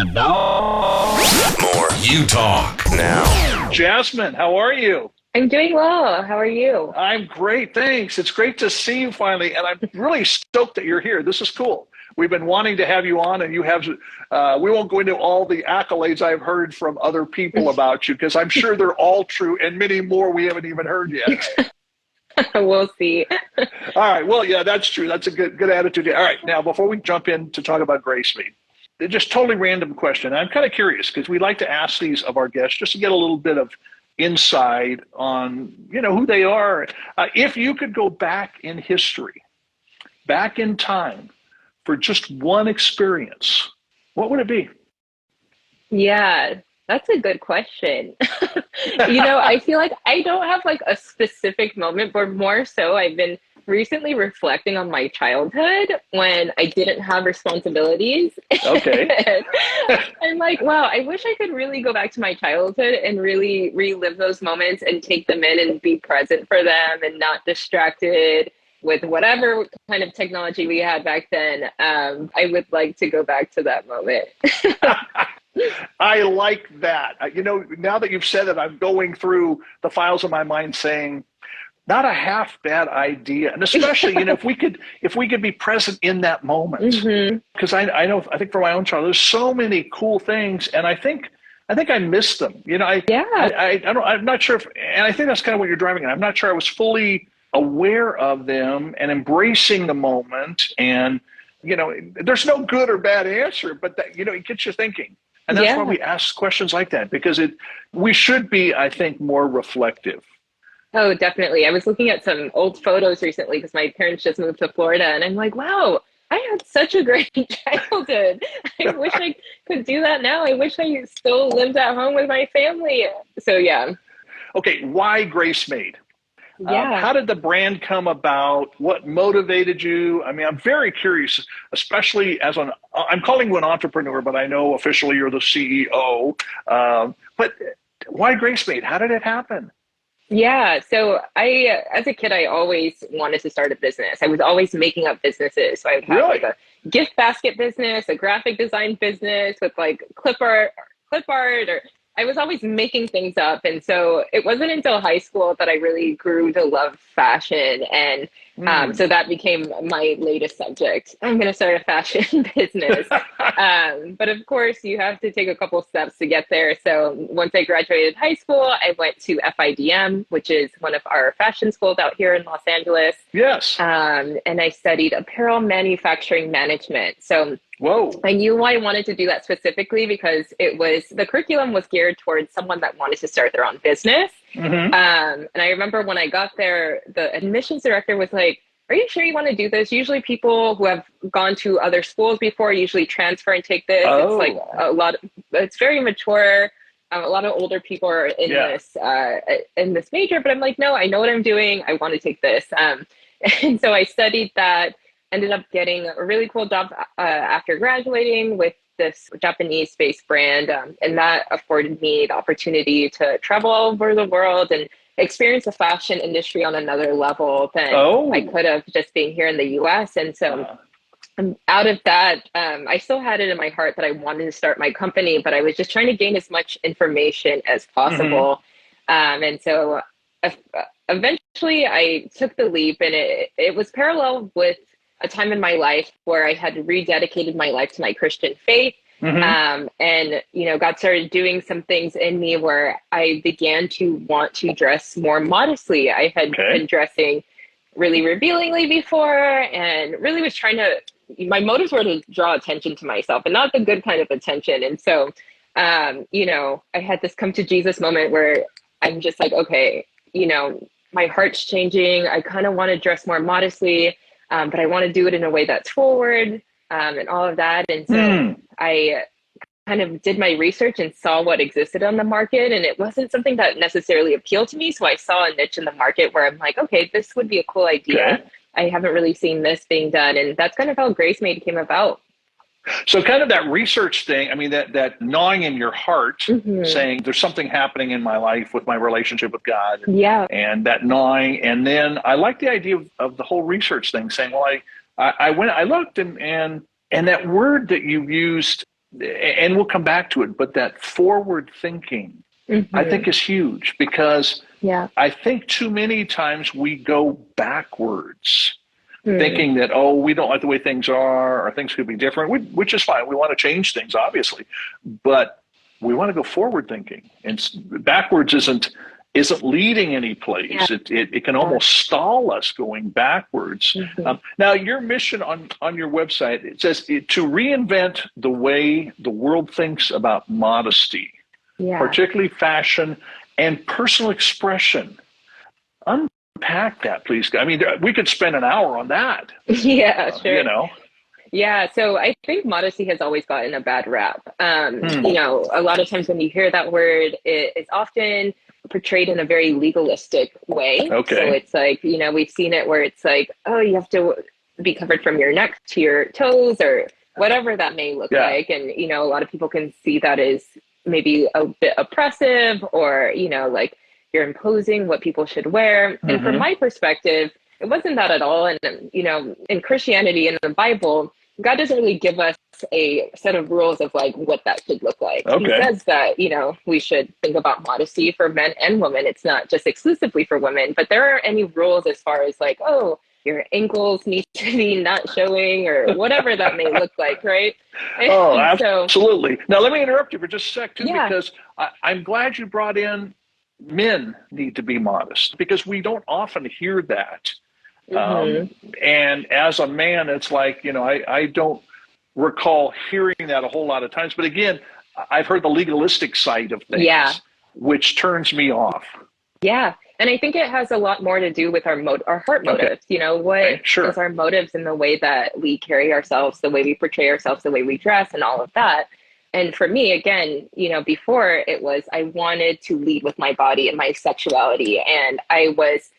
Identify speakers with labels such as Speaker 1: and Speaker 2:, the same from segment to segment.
Speaker 1: And now, more Utalk. Now,
Speaker 2: Jasmine, how are you?
Speaker 3: I'm doing well. How are you?
Speaker 2: I'm great, thanks. It's great to see you finally, and I'm really stoked that you're here. This is cool. We've been wanting to have you on, and you have, we won't go into all the accolades I've heard from other people about you, because I'm sure they're all true, and many more we haven't even heard yet.
Speaker 3: We'll see.
Speaker 2: All right, well, yeah, that's true. That's a good attitude. All right, now, before we jump in to talk about Grace Mead, just totally random question. I'm kind of curious, because we like to ask these of our guests just to get a little bit of insight on, who they are. If you could go back in history, back in time, for just one experience, what would it be?
Speaker 3: Yeah, that's a good question. I feel like I don't have like a specific moment, but more so I've been recently reflecting on my childhood when I didn't have responsibilities.
Speaker 2: Okay.
Speaker 3: I'm like, wow, I wish I could really go back to my childhood and really relive those moments and take them in and be present for them and not distracted with whatever kind of technology we had back then. I would like to go back to that moment.
Speaker 2: I like that. Now that you've said it, I'm going through the files of my mind saying, not a half bad idea. And especially, if we could be present in that moment, because I think for my own child, there's so many cool things. And I think I missed them. I'm not sure and I think that's kind of what you're driving at. I'm not sure I was fully aware of them and embracing the moment. And, there's no good or bad answer, but that, it gets you thinking. And that's why we ask questions like that, because we should be, I think, more reflective.
Speaker 3: Oh, definitely. I was looking at some old photos recently because my parents just moved to Florida, and I'm like, wow, I had such a great childhood. I wish I could do that now. I wish I still lived at home with my family. So, yeah.
Speaker 2: Okay, why Grace Mead?
Speaker 3: Yeah.
Speaker 2: How did the brand come about? What motivated you? I mean, I'm very curious, especially I'm calling you an entrepreneur, but I know officially you're the CEO. But why Grace Mead? How did it happen?
Speaker 3: Yeah. So as a kid, I always wanted to start a business. I was always making up businesses. So I would have like a gift basket business, a graphic design business with like clip art, or I was always making things up. And so it wasn't until high school that I really grew to love fashion. And so that became my latest subject. I'm going to start a fashion business. But of course, you have to take a couple steps to get there. So once I graduated high school, I went to FIDM, which is one of our fashion schools out here in Los Angeles.
Speaker 2: Yes.
Speaker 3: And I studied apparel manufacturing management. So
Speaker 2: whoa.
Speaker 3: I knew I wanted to do that specifically because the curriculum was geared towards someone that wanted to start their own business. And I remember when I got there, the admissions director was like, are you sure you want to do this? Usually people who have gone to other schools before usually transfer and take this.
Speaker 2: Oh.
Speaker 3: It's like it's very mature. A lot of older people are in this major, but I'm like, no, I know what I'm doing. I want to take this. And so I studied that, ended up getting a really cool job after graduating with this Japanese-based brand. And that afforded me the opportunity to travel all over the world and experience the fashion industry on another level than I could have just being here in the US. And so out of that, I still had it in my heart that I wanted to start my company, but I was just trying to gain as much information as possible. And so eventually I took the leap, and it was parallel with a time in my life where I had rededicated my life to my Christian faith. And, God started doing some things in me where I began to want to dress more modestly. I had been dressing really revealingly before, and really was my motives were to draw attention to myself, and not the good kind of attention. And so, I had this come to Jesus moment where I'm just like, okay, my heart's changing. I kind of want to dress more modestly. But I want to do it in a way that's forward and all of that. And so I kind of did my research and saw what existed on the market. And it wasn't something that necessarily appealed to me. So I saw a niche in the market where I'm like, okay, this would be a cool idea. I haven't really seen this being done. And that's kind of how Grace Mead came about.
Speaker 2: So kind of that research thing, I mean, that gnawing in your heart, saying there's something happening in my life with my relationship with God. And that gnawing. And then I like the idea of the whole research thing, saying, well, I looked and that word that you used, and we'll come back to it, but that forward thinking, I think is huge, because I think too many times we go backwards, thinking that, oh, we don't like the way things are, or things could be different, which is fine. We want to change things, obviously, but we want to go forward thinking, and backwards isn't leading any place. It can almost stall us going backwards. Now, your mission on your website, it says to reinvent the way the world thinks about modesty, particularly fashion and personal expression. Unpack that, please. I mean, we could spend an hour on that.
Speaker 3: Yeah, sure.
Speaker 2: You know?
Speaker 3: Yeah, so I think modesty has always gotten a bad rap. You know, a lot of times when you hear that word, it's often portrayed in a very legalistic way.
Speaker 2: Okay.
Speaker 3: So it's like, you know, we've seen it where it's like, oh, you have to be covered from your neck to your toes, or whatever that may look like. And, you know, a lot of people can see that as maybe a bit oppressive, or, you know, like you're imposing what people should wear. And from my perspective, it wasn't that at all. And, you know, in Christianity and the Bible, God doesn't really give us a set of rules of like what that should look like. He says that, you know, we should think about modesty for men and women. It's not just exclusively for women, but there aren't any rules as far as like, oh, your ankles need to be not showing, or whatever that may look like, right?
Speaker 2: Oh, absolutely. Now, let me interrupt you for just a sec, too, because I'm glad you brought in men need to be modest, because we don't often hear that. And as a man, it's like, you know, I don't recall hearing that a whole lot of times. But again, I've heard the legalistic side of things, which turns me off. Yeah.
Speaker 3: And I think it has a lot more to do with our heart motives. You know, what is our motives in the way that we carry ourselves, the way we portray ourselves, the way we dress, and all of that. And for me, again, you know, before it was, I wanted to lead with my body and my sexuality. And I was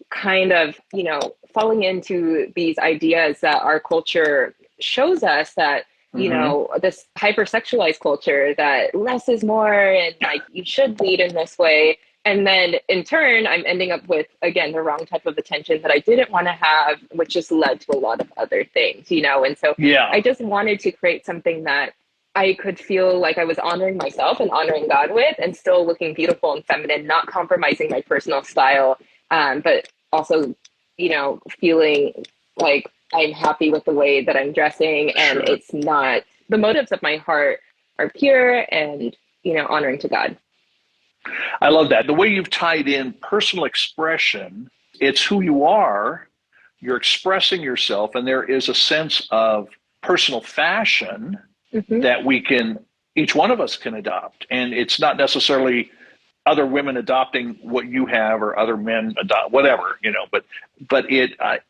Speaker 3: kind of, you know, falling into these ideas that our culture shows us, that, you know, this hypersexualized culture, that less is more, and like you should lead in this way. And then in turn, I'm ending up with, again, the wrong type of attention that I didn't want to have, which just led to a lot of other things, you know? And so I just wanted to create something that I could feel like I was honoring myself and honoring God with, and still looking beautiful and feminine, not compromising my personal style, but also, you know, feeling like I'm happy with the way that I'm dressing, and it's not, the motives of my heart are pure and, you know, honoring to God.
Speaker 2: I love that. The way you've tied in personal expression, it's who you are, you're expressing yourself, and there is a sense of personal fashion that we can, each one of us can adopt. And it's not necessarily other women adopting what you have, or other men adopt whatever, you know, but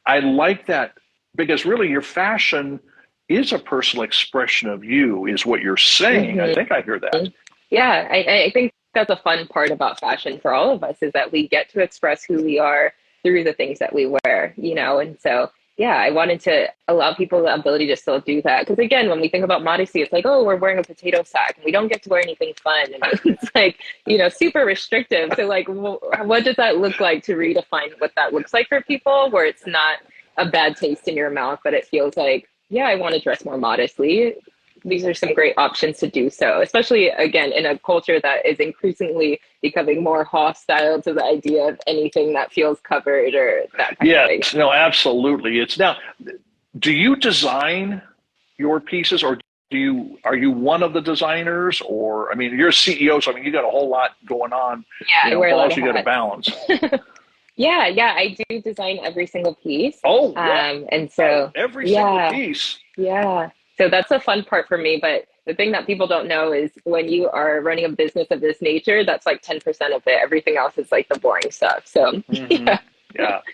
Speaker 2: I like that, because really your fashion is a personal expression of you, is what you're saying. I think I hear that.
Speaker 3: Yeah, I think that's a fun part about fashion for all of us, is that we get to express who we are through the things that we wear, you know? And so, yeah, I wanted to allow people the ability to still do that. Because again, when we think about modesty, it's like, oh, we're wearing a potato sack and we don't get to wear anything fun. And it's like, you know, super restrictive. So like, what does that look like to redefine what that looks like for people, where it's not a bad taste in your mouth, but it feels like, yeah, I want to dress more modestly. These are some great options to do so, especially, again, in a culture that is increasingly becoming more hostile to the idea of anything that feels covered, or that kind of thing.
Speaker 2: No, absolutely. It's now, do you design your pieces, or are you one of the designers? Or, I mean, you're a CEO, so I mean, you got a whole lot going on.
Speaker 3: Yeah,
Speaker 2: you know,
Speaker 3: I wear a lot of
Speaker 2: you got to balance.
Speaker 3: Yeah, I do design every single piece.
Speaker 2: Oh,
Speaker 3: and so
Speaker 2: every single piece.
Speaker 3: Yeah. So that's a fun part for me. But the thing that people don't know is, when you are running a business of this nature, that's like 10% of it. Everything else is like the boring stuff. So
Speaker 2: no,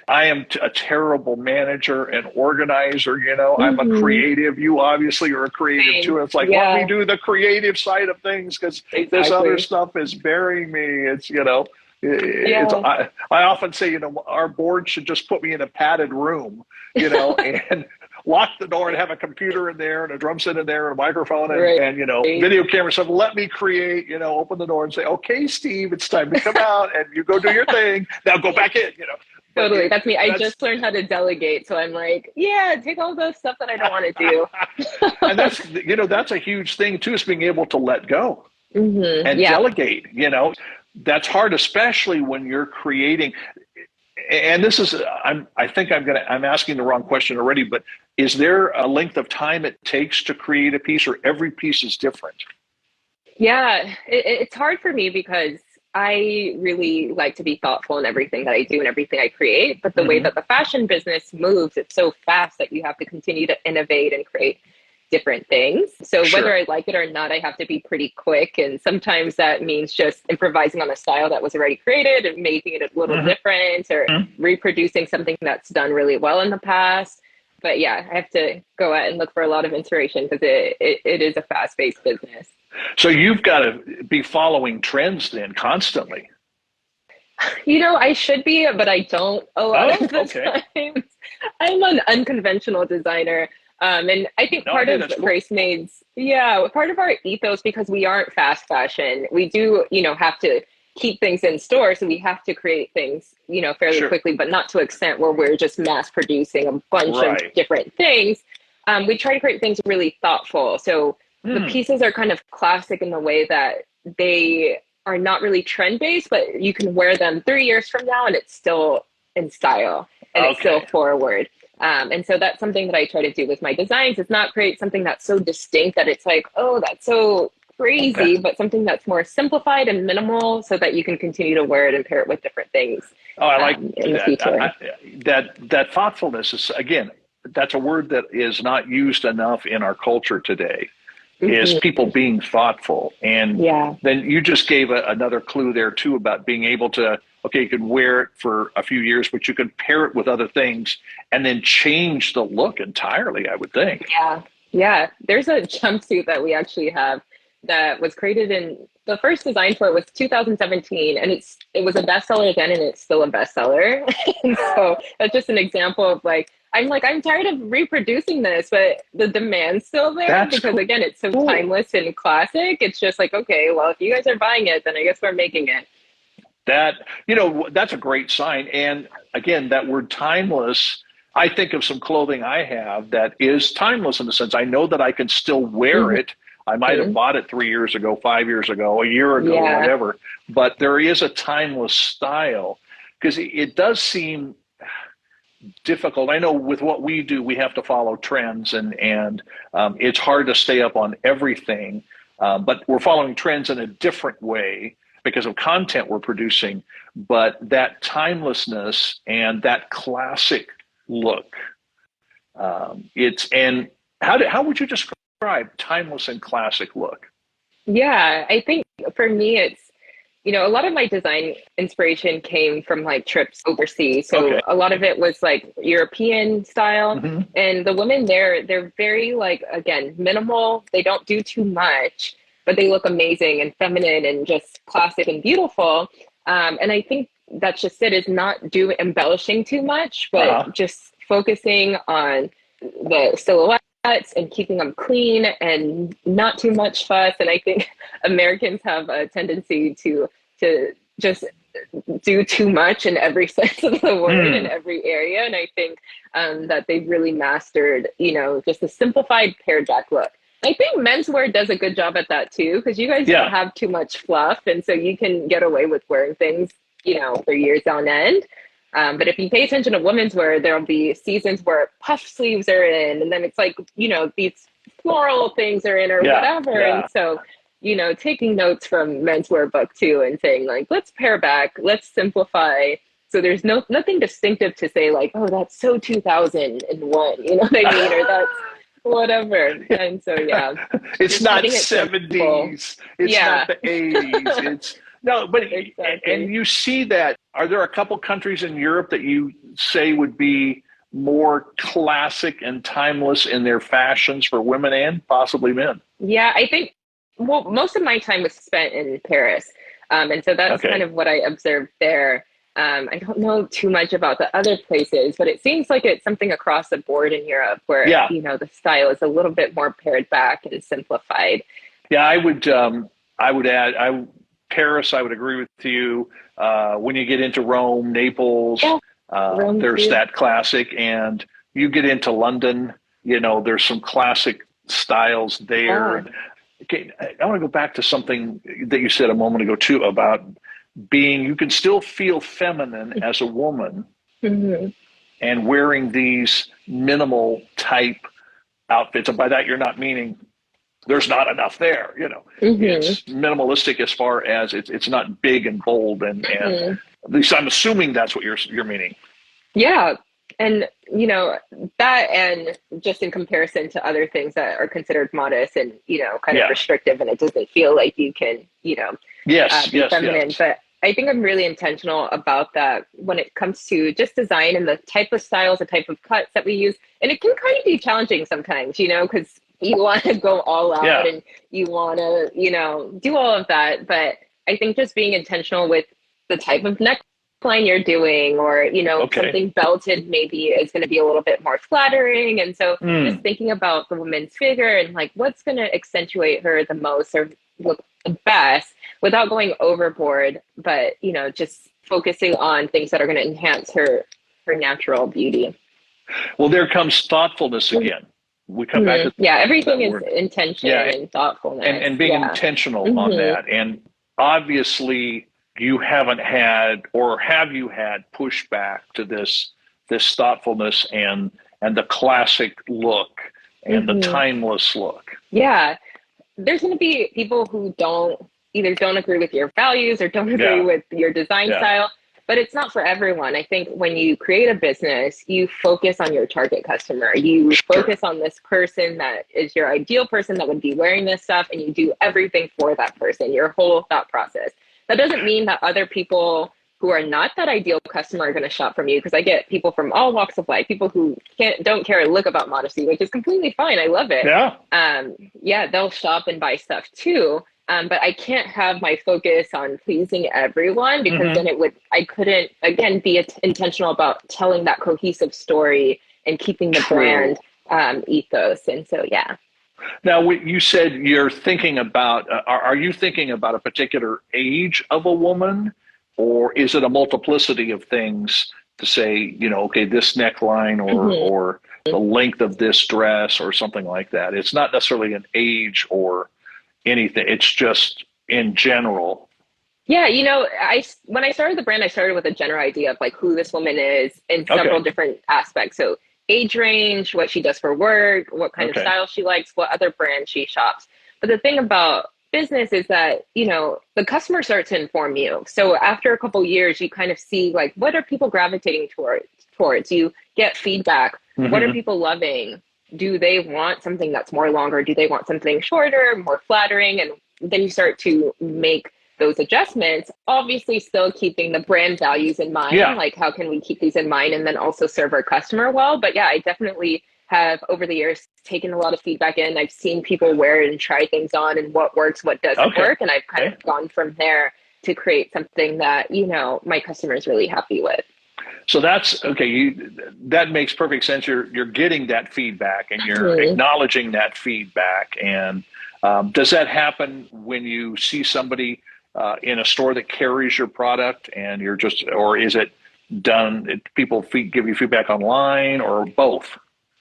Speaker 2: I am a terrible manager and organizer. You know, I'm a creative. You obviously are a creative too. It's like, let me do the creative side of things, because this other stuff is burying me. It's, you know, I often say, you know, our board should just put me in a padded room, you know, and lock the door and have a computer in there and a drum set in there and a microphone and you know, video camera stuff. Let me create, you know, open the door and say, okay, Steve, it's time to come out, and you go do your thing. Now go back in, you know.
Speaker 3: Totally. That's me. I just learned how to delegate. So I'm like, yeah, take all the stuff that I don't want to do.
Speaker 2: And that's a huge thing too, is being able to let go and
Speaker 3: Yeah.
Speaker 2: delegate. That's hard, especially when you're creating. And this is, I'm asking the wrong question already, but is there a length of time it takes to create a piece, or every piece is different?
Speaker 3: Yeah, it's hard for me because I really like to be thoughtful in everything that I do and everything I create. But the way that the fashion business moves, it's so fast that you have to continue to innovate and create different things. So whether I like it or not, I have to be pretty quick. And sometimes that means just improvising on a style that was already created and making it a little different, or reproducing something that's done really well in the past. But yeah, I have to go out and look for a lot of inspiration because it is a fast-paced business.
Speaker 2: So you've got to be following trends then constantly.
Speaker 3: I should be, but I don't a lot of the times. I'm an unconventional designer. And I think part of Grace Made's, part of our ethos, because we aren't fast fashion, we do, have to keep things in store. So we have to create things, fairly quickly, but not to an extent where we're just mass producing a bunch of different things. We try to create things really thoughtful. So the pieces are kind of classic in the way that they are not really trend based, but you can wear them 3 years from now and it's still in style and it's still forward. And so that's something that I try to do with my designs. It's not create something that's so distinct that it's like, oh, that's so crazy, but something that's more simplified and minimal so that you can continue to wear it and pair it with different things.
Speaker 2: Oh, I like
Speaker 3: in the future.
Speaker 2: That thoughtfulness is, again, that's a word that is not used enough in our culture today. Is people being thoughtful. And then you just gave another clue there too about being able to, you can wear it for a few years, but you can pair it with other things and then change the look entirely, I would think.
Speaker 3: Yeah. There's a jumpsuit that we actually have that was created the first design for it was 2017, and it was a bestseller then, and it's still a bestseller. And so that's just an example of I'm tired of reproducing this, but the demand's still there because again, it's so timeless and classic. It's just okay, well, if you guys are buying it, then I guess we're making it.
Speaker 2: That's a great sign. And again, that word timeless, I think of some clothing I have that is timeless in the sense I know that I can still wear it. I might have bought it 3 years ago, 5 years ago, a year ago, whatever, but there is a timeless style because it does seem difficult. I know with what we do, we have to follow trends and it's hard to stay up on everything, but we're following trends in a different way because of content we're producing. But that timelessness and that classic look, how would you describe timeless and classic look?
Speaker 3: Yeah, I think for me, it's, a lot of my design inspiration came from trips overseas. So a lot of it was European style, and the women there, they're very again, minimal. They don't do too much, but they look amazing and feminine and just classic and beautiful. And I think that's just it, is not embellishing too much, but just focusing on the silhouette and keeping them clean and not too much fuss. And I think Americans have a tendency to just do too much in every sense of the word in every area. And I think that they've really mastered, just a simplified pared back look. I think menswear does a good job at that too, because you guys don't have too much fluff. And so you can get away with wearing things, for years on end. But if you pay attention to women's wear, there'll be seasons where puff sleeves are in, and then it's these floral things are in or whatever. And so, taking notes from menswear book too and saying let's pare back, let's simplify. So there's nothing distinctive to say oh, that's so 2001, you know what I mean? Or that's whatever. And so,
Speaker 2: it's not 70s. It's not the 80s. It's no, but and you see that. Are there a couple countries in Europe that you say would be more classic and timeless in their fashions for women and possibly men?
Speaker 3: Yeah, I think, most of my time was spent in Paris. And so that's kind of what I observed there. I don't know too much about the other places, but it seems like it's something across the board in Europe where, the style is a little bit more pared back and simplified.
Speaker 2: Yeah, I would add, Paris, I would agree with you. When you get into Rome, Naples, There's that classic, and you get into London, there's some classic styles there. Okay, I want to go back to something that you said a moment ago too about you can still feel feminine as a woman and wearing these minimal type outfits. And by that, you're not meaning there's not enough there, It's minimalistic as far as it's not big and bold, and at least I'm assuming that's what you're meaning.
Speaker 3: Yeah. And, that, and just in comparison to other things that are considered modest and, kind of restrictive, and it doesn't feel like you can, be feminine. But I think I'm really intentional about that when it comes to just design and the type of styles, the type of cuts that we use. And it can kind of be challenging sometimes, because you want to go all out and you want to, do all of that. But I think just being intentional with the type of neckline you're doing, or, something belted maybe is going to be a little bit more flattering. And so just thinking about the woman's figure and like what's going to accentuate her the most or look the best without going overboard, but, just focusing on things that are going to enhance her natural beauty.
Speaker 2: Well, there comes thoughtfulness again. We come back to
Speaker 3: everything is intention and thoughtfulness
Speaker 2: and being intentional on that. And obviously you haven't had, or have you had pushback to this thoughtfulness and the classic look and the timeless look? Yeah.
Speaker 3: There's going to be people who either don't agree with your values or don't agree with your design style, but it's not for everyone. I think when you create a business, you focus on your target customer. You focus on this person that is your ideal person that would be wearing this stuff, and you do everything for that person, your whole thought process. That doesn't mean that other people who are not that ideal customer are going to shop from you, because I get people from all walks of life, people who don't care a look about modesty, which is completely fine. I love it. They'll shop and buy stuff too. But I can't have my focus on pleasing everyone, because then I couldn't, again, be intentional about telling that cohesive story and keeping the brand ethos. And so,
Speaker 2: Now, you said you're thinking about, are you thinking about a particular age of a woman, or is it a multiplicity of things to say, this neckline or the length of this dress or something like that? It's not necessarily an age or anything. It's just in general.
Speaker 3: Yeah. When I started the brand, I started with a general idea of like who this woman is in several different aspects. So age range, what she does for work, what kind of style she likes, what other brands she shops. But the thing about business is that, the customer starts to inform you. So after a couple of years, you kind of see like, what are people gravitating towards? You get feedback. What are people loving? Do they want something that's more longer? Do they want something shorter, more flattering? And then you start to make those adjustments, obviously still keeping the brand values in mind. Like, how can we keep these in mind and then also serve our customer well? But I definitely have over the years taken a lot of feedback in. I've seen people wear it and try things on and what works, what doesn't work. And I've kind of gone from there to create something that, my customer is really happy with.
Speaker 2: So that's okay. That makes perfect sense. You're getting that feedback and you're acknowledging that feedback. And does that happen when you see somebody in a store that carries your product, and you're just, or is it done? People give you feedback online, or both?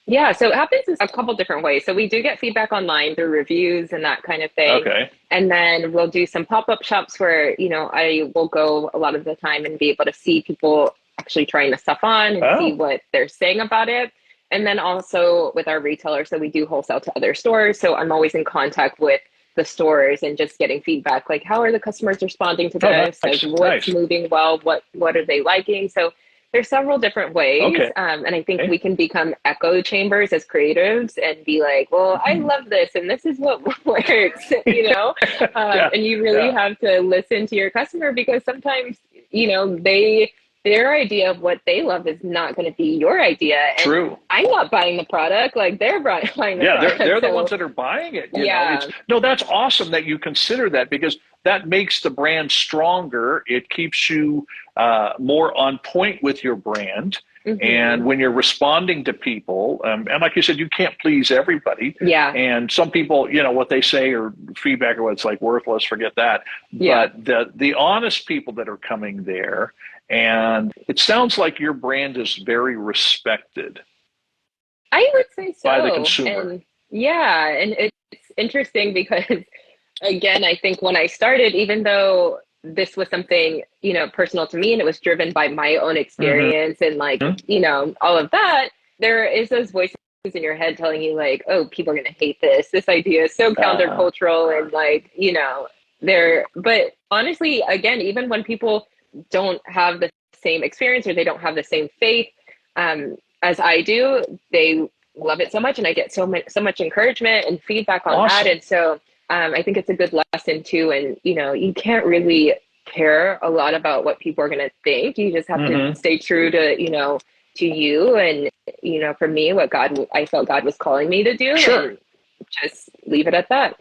Speaker 3: Yeah, so it happens in a couple different ways. So we do get feedback online through reviews and that kind of thing. And then we'll do some pop-up shops where, I will go a lot of the time and be able to see people actually trying the stuff on and see what they're saying about it. And then also with our retailers, so we do wholesale to other stores. So I'm always in contact with the stores and just getting feedback, like how are the customers responding to this? Like, what's moving well? What are they liking? So there's several different ways. And I think we can become echo chambers as creatives and be like, well, I love this and this is what works, and you really have to listen to your customer, because sometimes, their idea of what they love is not going to be your idea. And
Speaker 2: True.
Speaker 3: I'm not buying the product, like they're buying the product.
Speaker 2: They're the ones that are buying it. You know, that's awesome that you consider that, because that makes the brand stronger. It keeps you more on point with your brand. And when you're responding to people, and like you said, you can't please everybody. And some people, what they say or feedback or what's like worthless, forget that. But the honest people that are coming there And it sounds like your brand is very respected.
Speaker 3: I would say so.
Speaker 2: By the consumer.
Speaker 3: And yeah, and it's interesting because, again, I think when I started, even though this was something, personal to me and it was driven by my own experience and all of that, there is those voices in your head telling you like, oh, people are going to hate this. This idea is so countercultural and but honestly, again, even when people don't have the same experience or they don't have the same faith as I do, they love it so much. And I get so much encouragement and feedback on that. And so I think it's a good lesson too. And, you can't really care a lot about what people are going to think. You just have to stay true to, to you. And, for me, I felt God was calling me to do, and just leave it at that.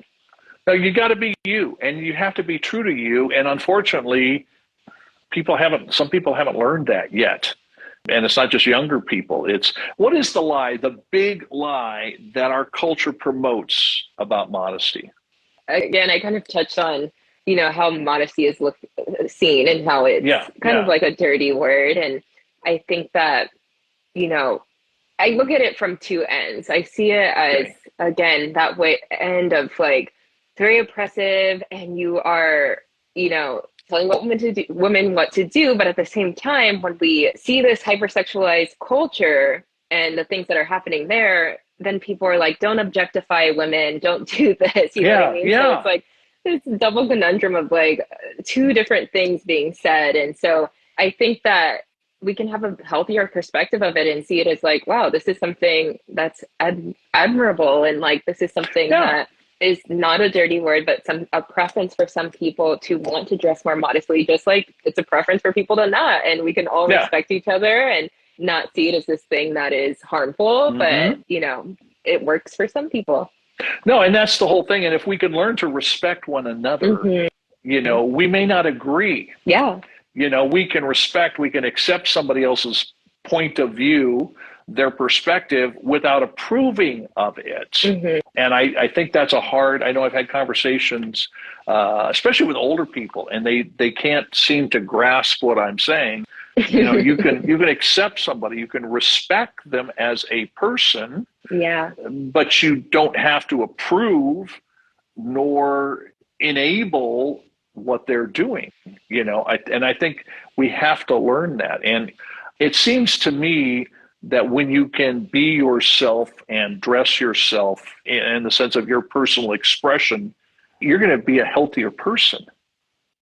Speaker 2: No, you got to be you, and you have to be true to you. And unfortunately, some people haven't learned that yet. And it's not just younger people. What is the lie, the big lie that our culture promotes about modesty?
Speaker 3: Again, I kind of touched on, how modesty is seen and how it's kind of like a dirty word. And I think that, I look at it from two ends. I see it as, again, that way end of like very oppressive, and you are, telling women what to do. But at the same time, when we see this hypersexualized culture and the things that are happening there, then people are like, don't objectify women, don't do this. You know what I mean? So it's like this double conundrum of like two different things being said. And so I think that we can have a healthier perspective of it and see it as like, wow, this is something that's admirable. And like, this is something that is not a dirty word, but a preference for some people to want to dress more modestly, just like it's a preference for people to not. And we can all respect each other and not see it as this thing that is harmful, but it works for some people.
Speaker 2: No, and that's the whole thing. And if we can learn to respect one another, we may not agree.
Speaker 3: Yeah.
Speaker 2: We can accept somebody else's point of view, their perspective, without approving of it. And I think that's I know I've had conversations, especially with older people, and they can't seem to grasp what I'm saying. You can accept somebody, you can respect them as a person, but you don't have to approve nor enable what they're doing. I think we have to learn that. And it seems to me that when you can be yourself and dress yourself in the sense of your personal expression, you're going to be a healthier person.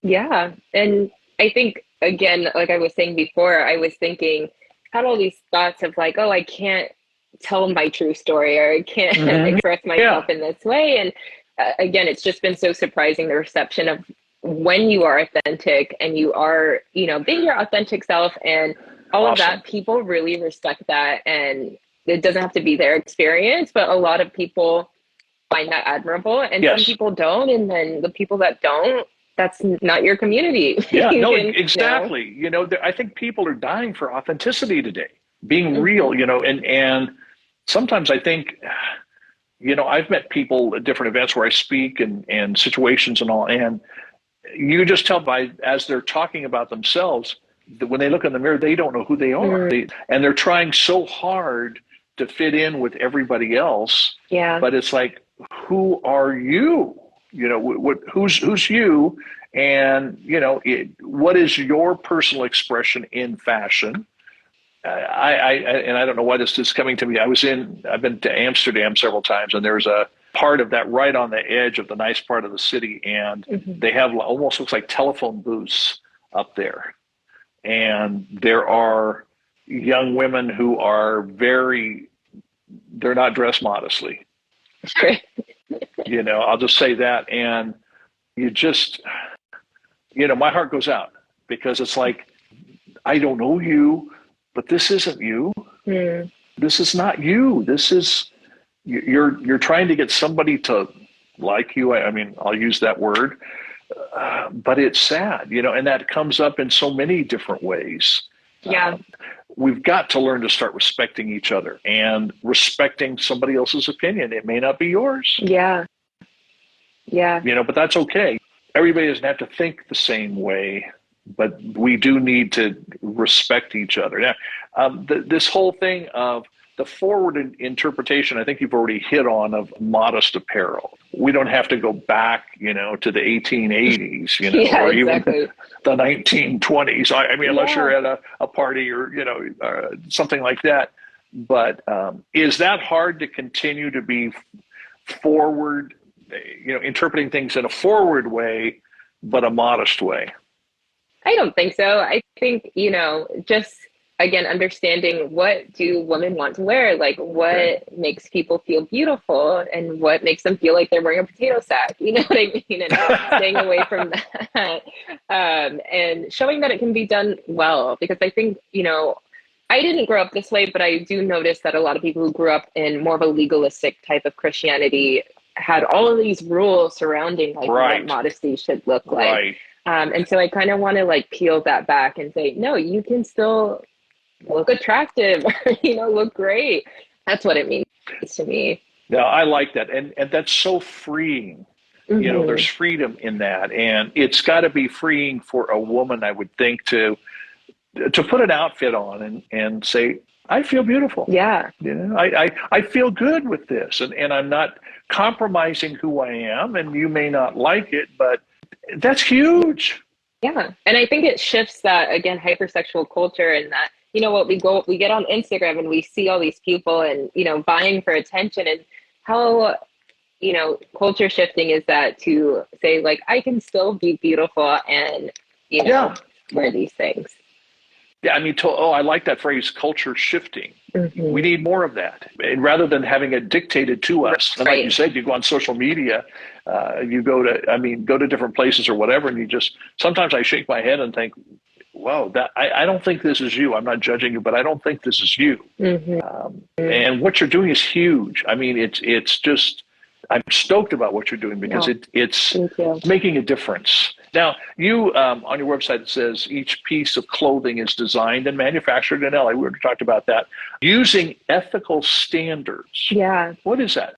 Speaker 3: Yeah. And I think, again, like I was saying before, I was thinking, had all these thoughts of like, oh, I can't tell my true story, or I can't express myself in this way. And again, it's just been so surprising, the reception of when you are authentic and you are, being your authentic self and all of that, people really respect that. And it doesn't have to be their experience, but a lot of people find that admirable, and some people don't. And then the people that don't, that's not your community.
Speaker 2: Exactly. I think people are dying for authenticity today, being real, and sometimes I think, I've met people at different events where I speak and situations and all, and you just tell as they're talking about themselves, when they look in the mirror, they don't know who they are. And they're trying so hard to fit in with everybody else. Yeah. But it's like, who are you? Who's you? And, what is your personal expression in fashion? I don't know why this is coming to me. I've been to Amsterdam several times, and there's a part of that right on the edge of the nice part of the city. And they have almost looks like telephone booths up there. And there are young women who are they're not dressed modestly. I'll just say that. And you just, my heart goes out, because it's like, I don't know you, but this isn't you. This is not you. This is, you're trying to get somebody to like you. I mean, I'll use that word. But it's sad, and that comes up in so many different ways. We've got to learn to start respecting each other and respecting somebody else's opinion. It may not be yours. But that's okay. Everybody doesn't have to think the same way but we do need to respect each other. Now, this whole thing of the forward interpretation, I think you've already hit on, of modest apparel. We don't have to go back, to the 1880s, or
Speaker 3: exactly.
Speaker 2: even the 1920s. I mean, unless you're at a party or, something like that. But is that hard to continue to be forward, interpreting things in a forward way, but a modest way?
Speaker 3: I don't think so. I think, just again, understanding what do women want to wear, like what makes people feel beautiful and what makes them feel like they're wearing a potato sack, you know what I mean? And staying away from that, and showing that it can be done well, because I think, I didn't grow up this way, but I do notice that a lot of people who grew up in more of a legalistic type of Christianity had all of these rules surrounding what modesty should look like.
Speaker 2: Right.
Speaker 3: And so I kind of want to peel that back and say, no, you can still look attractive, look great. That's what it means to me.
Speaker 2: Yeah, I like that. And that's so freeing.
Speaker 3: Mm-hmm.
Speaker 2: There's freedom in that. And it's got to be freeing for a woman, I would think, to put an outfit on and say, I feel beautiful.
Speaker 3: Yeah.
Speaker 2: I feel good with this. And I'm not compromising who I am. And you may not like it, but that's huge.
Speaker 3: Yeah. And I think it shifts that, again, hypersexual culture, and that, we get on Instagram and we see all these people and, vying for attention, and how, culture shifting is that to say, I can still be beautiful and, wear these things.
Speaker 2: Yeah, I mean, I like that phrase, culture shifting.
Speaker 3: Mm-hmm.
Speaker 2: We need more of that. And rather than having it dictated to us, and like you said, you go on social media, you go to different places or whatever, and sometimes I shake my head and think, wow, I don't think this is you. I'm not judging you, but I don't think this is you.
Speaker 3: Mm-hmm.
Speaker 2: And what you're doing is huge. I mean, it's just, I'm stoked about what you're doing, because it's making a difference. Now, you, on your website, it says each piece of clothing is designed and manufactured in LA. We already talked about that. Using ethical standards.
Speaker 3: Yeah.
Speaker 2: What is that?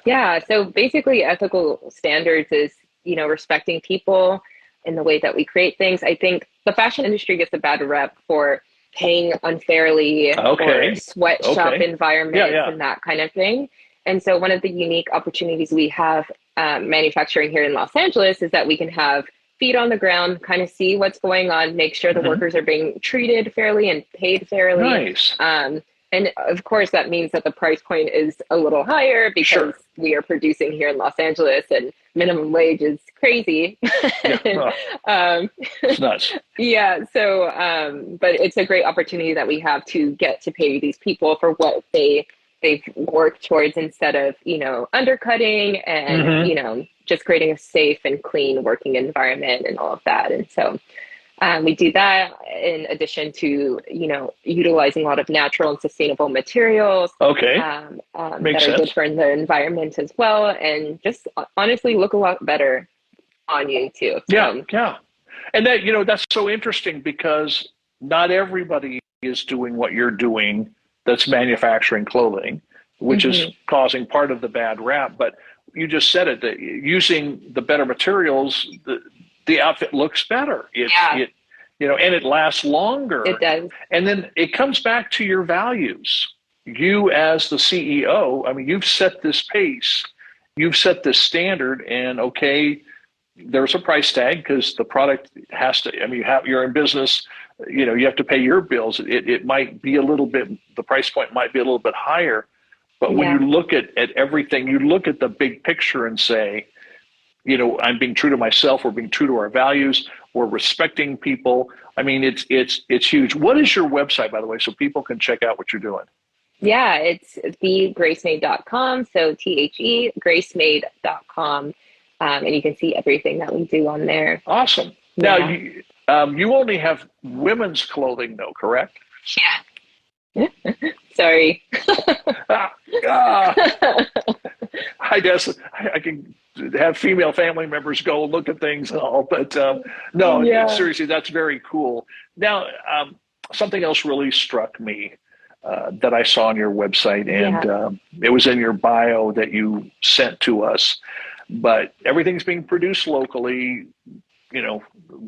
Speaker 3: Yeah. So basically, ethical standards is, respecting people in the way that we create things. I think the fashion industry gets a bad rep for paying unfairly, or sweatshop environments and that kind of thing. And so one of the unique opportunities we have manufacturing here in Los Angeles is that we can have feet on the ground, kind of see what's going on, make sure the workers are being treated fairly and paid fairly.
Speaker 2: Nice.
Speaker 3: And of course, that means that the price point is a little higher, because we are producing here in Los Angeles and minimum wage is crazy.
Speaker 2: It's nuts.
Speaker 3: Yeah. So, but it's a great opportunity that we have to get to pay these people for what they've worked towards, instead of, undercutting and, just creating a safe and clean working environment and all of that. And so we do that in addition to, utilizing a lot of natural and sustainable materials that are good for the environment as well. And just honestly look a lot better on you too.
Speaker 2: Yeah. And that, that's so interesting, because not everybody is doing what you're doing that's manufacturing clothing, which is causing part of the bad rap. But you just said it, that using the better materials, the outfit looks better. And it lasts longer.
Speaker 3: It does.
Speaker 2: And then it comes back to your values. You as the CEO, I mean, you've set this pace, you've set this standard, and there's a price tag, because the product has to, you're in business, you have to pay your bills. It might be a little bit, the price point might be a little bit higher, but when you look at everything, you look at the big picture and say, I'm being true to myself, we're being true to our values, we're respecting people. I mean, it's huge. What is your website, by the way, so people can check out what you're doing?
Speaker 3: Yeah, it's thegracemade.com. So gracemade.com. And you can see everything that we do on there.
Speaker 2: Awesome. Now, you only have women's clothing, though, correct?
Speaker 3: Yeah. Sorry.
Speaker 2: I guess I can have female family members go and look at things and all, but seriously, that's very cool. Now, something else really struck me that I saw on your website, and it was in your bio that you sent to us, but everything's being produced locally.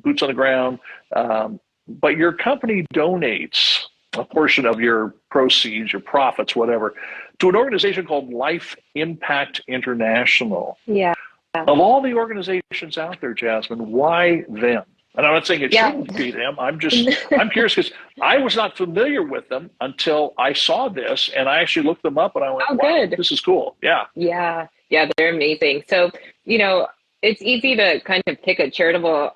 Speaker 2: boots on the ground. But your company donates a portion of your proceeds, your profits, whatever, to an organization called Life Impact International.
Speaker 3: Yeah.
Speaker 2: Of all the organizations out there, Jasmine, why them? And I'm not saying it shouldn't be them. I'm curious because I was not familiar with them until I saw this, and I actually looked them up and I went, wow,
Speaker 3: good.
Speaker 2: This is cool. Yeah.
Speaker 3: Yeah. Yeah. They're amazing. So, it's easy to kind of pick a charitable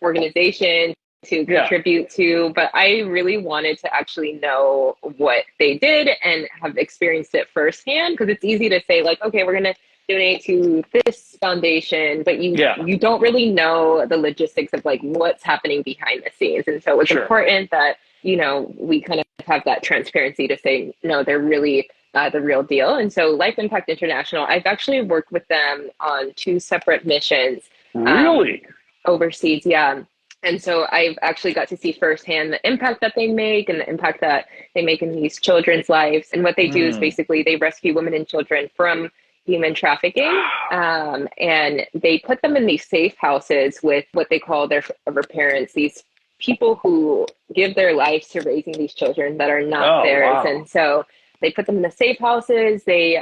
Speaker 3: organization to contribute to, but I really wanted to actually know what they did and have experienced it firsthand, because it's easy to say like, okay, we're going to donate to this foundation, but you don't really know the logistics of like what's happening behind the scenes. And so it's important that, we kind of have that transparency to say, no, they're really the real deal. And so Life Impact International, I've actually worked with them on 2 separate missions.
Speaker 2: Really?
Speaker 3: Overseas. Yeah. And so I've actually got to see firsthand the impact that they make and the impact that they make in these children's lives. And what they do is basically they rescue women and children from human trafficking. And they put them in these safe houses with what they call their forever parents, these people who give their lives to raising these children that are not theirs. Wow. And so they put them in the safe houses, they,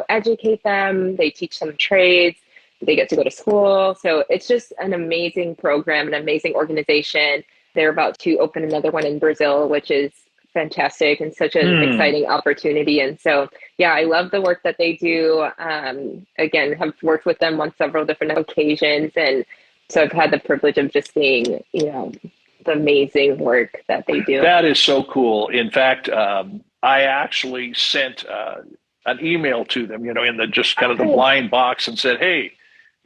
Speaker 3: educate them, they teach them trades, they get to go to school. So it's just an amazing program, an amazing organization. They're about to open another one in Brazil, which is fantastic and such an exciting opportunity. And so, I love the work that they do. Again, have worked with them on several different occasions. And so I've had the privilege of just seeing, the amazing work that they do.
Speaker 2: That is so cool. In fact, I actually sent an email to them, in the just kind of the blind box and said, hey,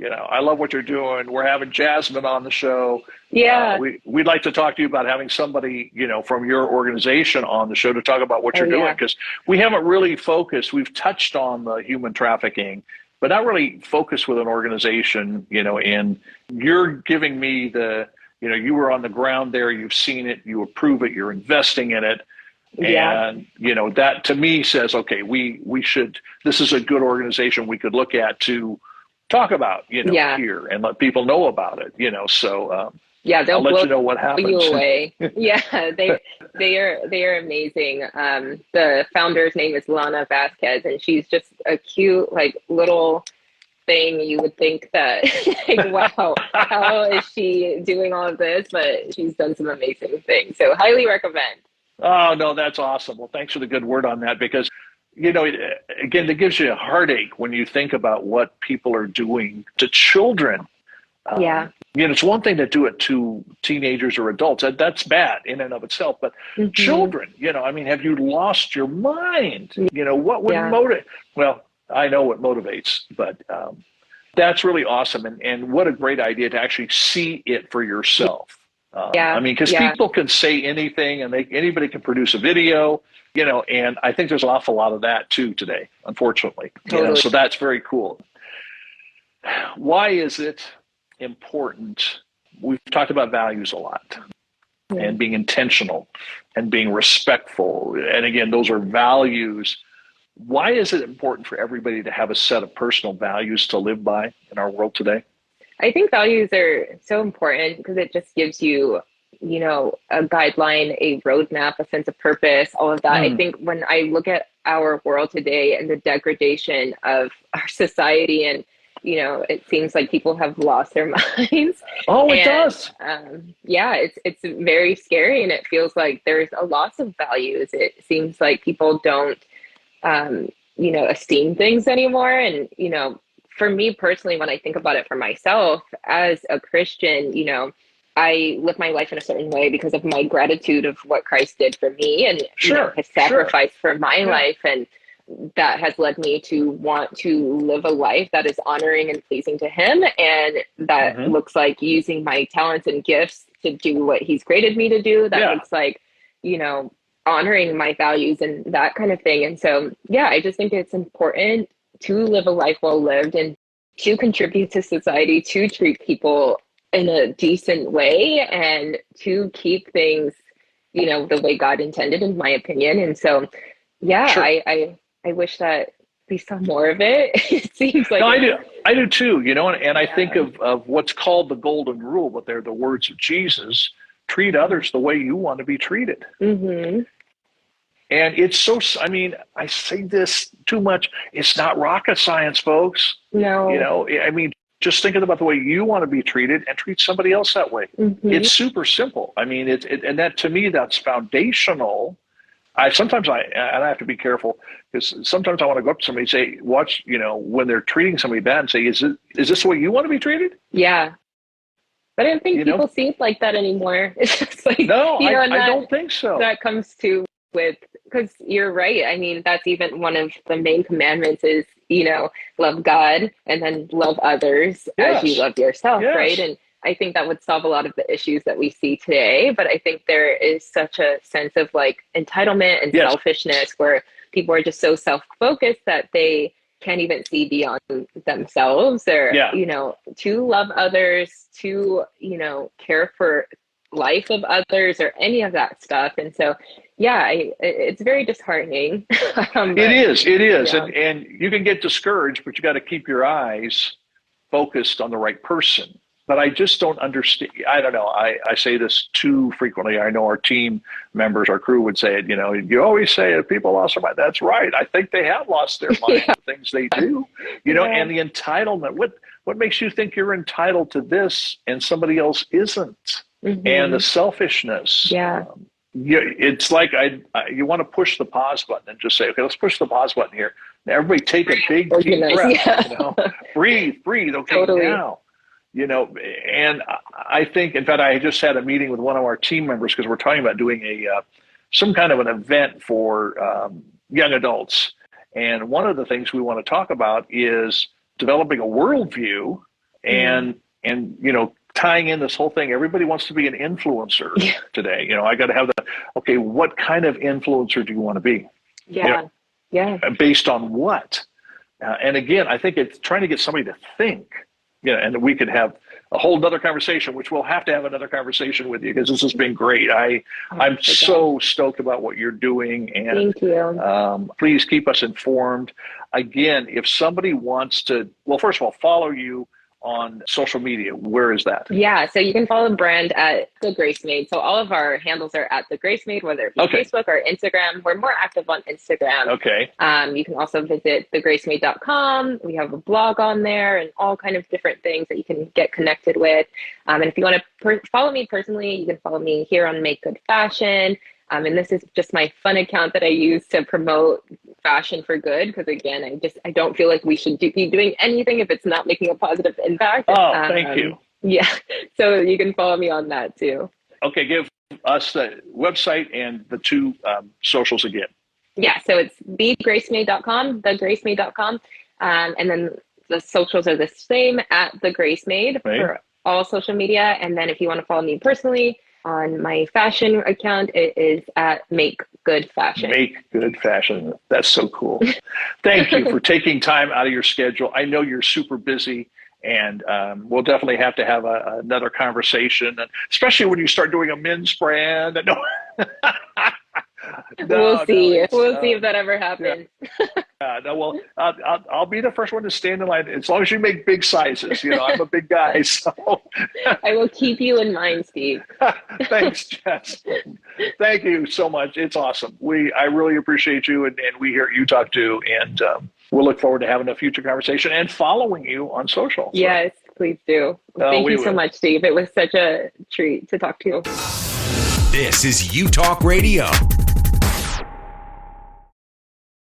Speaker 2: I love what you're doing. We're having Jasmine on the show.
Speaker 3: Yeah.
Speaker 2: We'd like to talk to you about having somebody, from your organization on the show to talk about what you're doing, because we haven't really focused. We've touched on the human trafficking, but not really focused with an organization, and you're giving me you were on the ground there, you've seen it, you approve it, you're investing in it. And, that to me says, okay, we should, this is a good organization we could look at to talk about, here and let people know about it, so,
Speaker 3: they'll
Speaker 2: I'll let you know what happens.
Speaker 3: You away. They are amazing. The founder's name is Lana Vasquez, and she's just a cute, little thing. You would think that, wow, how is she doing all of this? But she's done some amazing things. So highly recommend.
Speaker 2: Oh, no, that's awesome. Well, thanks for the good word on that, because, again, it gives you a heartache when you think about what people are doing to children. It's one thing to do it to teenagers or adults. That's bad in and of itself. But children, have you lost your mind? What would motivate? Well, I know what motivates, but that's really awesome. And what a great idea to actually see it for yourself. Because people can say anything and anybody can produce a video, and I think there's an awful lot of that too today, unfortunately.
Speaker 3: Totally.
Speaker 2: So that's very cool. Why is it important? We've talked about values a lot and being intentional and being respectful. And again, those are values. Why is it important for everybody to have a set of personal values to live by in our world today?
Speaker 3: I think values are so important because it just gives you, a guideline, a roadmap, a sense of purpose, all of that. I think when I look at our world today and the degradation of our society, and, it seems like people have lost their minds.
Speaker 2: Oh, it does.
Speaker 3: It's very scary, and it feels like there's a loss of values. It seems like people don't, esteem things anymore. And, for me personally, when I think about it for myself as a Christian, I live my life in a certain way because of my gratitude of what Christ did for me and his sacrifice for my life. And that has led me to want to live a life that is honoring and pleasing to him. And that looks like using my talents and gifts to do what he's created me to do. That looks like, honoring my values and that kind of thing. And so, I just think it's important to live a life well lived and to contribute to society, to treat people in a decent way and to keep things, the way God intended, in my opinion. And so, I wish that we saw more of it. It seems like
Speaker 2: no, I do too, and I think of what's called the golden rule, but they're the words of Jesus: treat others the way you want to be treated.
Speaker 3: Mm-hmm.
Speaker 2: And it's so, I mean, I say this too much. It's not rocket science, folks.
Speaker 3: No.
Speaker 2: I mean, just thinking about the way you want to be treated and treat somebody else that way.
Speaker 3: Mm-hmm.
Speaker 2: It's super simple. I mean, and that to me, that's foundational. Sometimes I have to be careful, because sometimes I want to go up to somebody and say, watch, when they're treating somebody bad, and say, is this the way you want to be treated?
Speaker 3: Yeah. But I don't think people see it like that anymore. It's just like,
Speaker 2: no, I don't think so.
Speaker 3: That comes to because you're right. I mean, that's even one of the main commandments is, love God and then love others as you love yourself, right? And I think that would solve a lot of the issues that we see today. But I think there is such a sense of like entitlement and selfishness where people are just so self-focused that they can't even see beyond themselves or, to love others, to, care for life of others or any of that stuff. And so, it's very disheartening.
Speaker 2: It is. And you can get discouraged, but you got to keep your eyes focused on the right person. But I just don't understand. I don't know. I say this too frequently. I know our team members, our crew would say it, you always say that people lost their mind. That's right. I think they have lost their mind, the things they do, and the entitlement. What makes you think you're entitled to this and somebody else isn't? Mm-hmm. And the selfishness. Yeah. It's like you want to push the pause button and just say, okay, let's push the pause button here. Now everybody take a big deep breath. Breathe. Okay, totally. Now. And I think, in fact, I just had a meeting with one of our team members because we're talking about doing some kind of an event for young adults. And one of the things we want to talk about is developing a worldview and tying in this whole thing. Everybody wants to be an influencer today. I got to have what kind of influencer do you want to be? Yeah. Based on what? And again, I think it's trying to get somebody to think. And we could have a whole nother conversation, which we'll have to have another conversation with you because this has been great. I'm so stoked about what you're doing. And
Speaker 3: thank you.
Speaker 2: Please keep us informed. Again, if somebody wants to, well, first of all, follow you on social media, where is that?
Speaker 3: Yeah, so you can follow the brand at The Grace Maid. So all of our handles are at The Grace Maid, whether it be Facebook or Instagram. We're more active on Instagram.
Speaker 2: Okay.
Speaker 3: You can also visit thegracemaid.com. We have a blog on there and all kind of different things that you can get connected with. And if you want to follow me personally, you can follow me here on Make Good Fashion. And this is just my fun account that I use to promote fashion for good. Because again, I don't feel like we should be doing anything if it's not making a positive impact.
Speaker 2: Oh, thank you.
Speaker 3: Yeah. So you can follow me on that too.
Speaker 2: Okay. Give us the website and the two socials again.
Speaker 3: Yeah. So it's thegracemaid.com, thegracemaid.com. And then the socials are the same at The Grace Maid for all social media. And then if you want to follow me personally, on my fashion account, it is at Make Good Fashion.
Speaker 2: Make Good Fashion. That's so cool. Thank you for taking time out of your schedule. I know you're super busy, and we'll definitely have to have another conversation, and especially when you start doing a men's brand.
Speaker 3: We'll see. We'll see if that ever happens.
Speaker 2: Well, I'll be the first one to stand in line as long as you make big sizes. I'm a big guy, so
Speaker 3: I will keep you in mind, Steve.
Speaker 2: Thanks, Jess. Thank you so much. It's awesome. I really appreciate you, and we here at Utalk too. And we'll look forward to having a future conversation and following you on social. So.
Speaker 3: Yes, please do. Thank you so much, Steve. It was such a treat to talk to you.
Speaker 1: This is Utalk Radio.